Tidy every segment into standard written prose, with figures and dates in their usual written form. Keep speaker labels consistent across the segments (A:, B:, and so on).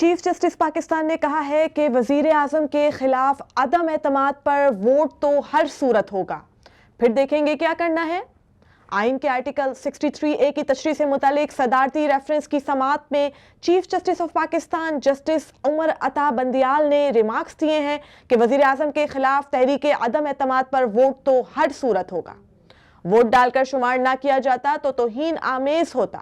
A: Chief justice Pakistan نے کہا ہے کہ وزیر اعظم کے خلاف عدم اعتماد پر ووٹ تو ہر صورت ہوگا، پھر دیکھیں گے کیا کرنا ہے۔ آئین کے آرٹیکل 63A کی تشریح سے متعلق صدارتی ریفرنس کی سماعت میں chief justice of Pakistan justice Umar Ata Bandial نے ریمارکس دیے ہیں کہ وزیر اعظم کے خلاف تحریک عدم اعتماد پر ووٹ تو ہر صورت ہوگا، ووٹ ڈال کر شمار نہ کیا جاتا تو توہین آمیز ہوتا۔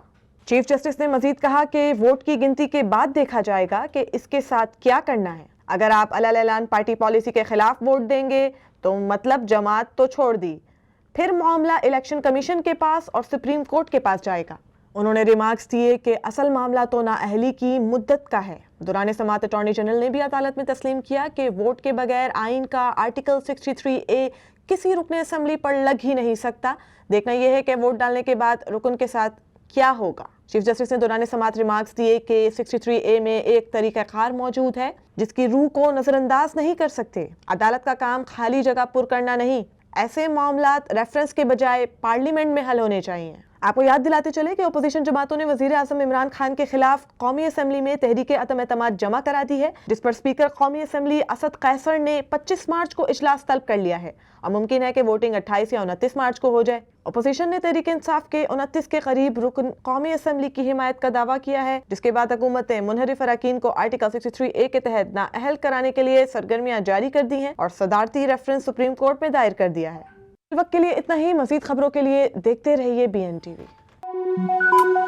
A: چیف جسٹس نے مزید کہا کہ ووٹ کی گنتی کے بعد دیکھا جائے گا کہ اس کے ساتھ کیا کرنا ہے۔ اگر آپ علی اعلان پارٹی پالیسی کے خلاف ووٹ دیں گے تو مطلب جماعت تو چھوڑ دی، پھر معاملہ الیکشن کمیشن کے پاس اور سپریم کورٹ کے پاس جائے گا۔ انہوں نے ریمارکس دیے کہ اصل معاملہ تو نااہلی کی مدت کا ہے۔ دوران سماعت اٹارنی جنرل نے بھی عدالت میں تسلیم کیا کہ ووٹ کے بغیر آئین کا آرٹیکل 63A کسی رکن اسمبلی پر لگ ہی نہیں سکتا، دیکھنا یہ ہے کہ ووٹ ڈالنے کے بعد رکن کے ساتھ کیا ہوگا۔ چیف جسٹس نے دوران سماعت ریمارکس دیے کہ 63A میں ایک طریقہ کار موجود ہے جس کی روح کو نظر انداز نہیں کر سکتے۔ عدالت کا کام خالی جگہ پر کرنا نہیں، ایسے معاملات ریفرنس کے بجائے پارلیمنٹ میں حل ہونے چاہیے۔ آپ کو یاد دلاتے چلے کہ اپوزیشن جماعتوں نے وزیر اعظم عمران خان کے خلاف قومی اسمبلی میں تحریک عدم اعتماد جمع کرا دی ہے، جس پر اسپیکر قومی اسمبلی اسد قیصر نے 25 مارچ کو اجلاس طلب کر لیا ہے اور ممکن ہے کہ ووٹنگ 28 یا 29 مارچ کو ہو جائے۔ اپوزیشن نے تحریک انصاف کے 29 کے قریب رکن قومی اسمبلی کی حمایت کا دعویٰ کیا ہے، جس کے بعد حکومت نے منحرف اراکین کو آرٹیکل 63A کے تحت نااہل کرانے کے لیے سرگرمیاں جاری کر دی ہیں اور صدارتی ریفرنس سپریم کورٹ میں دائر کر دیا ہے۔ اس وقت کے لیے اتنا ہی، مزید خبروں کے لیے دیکھتے رہیے BN TV۔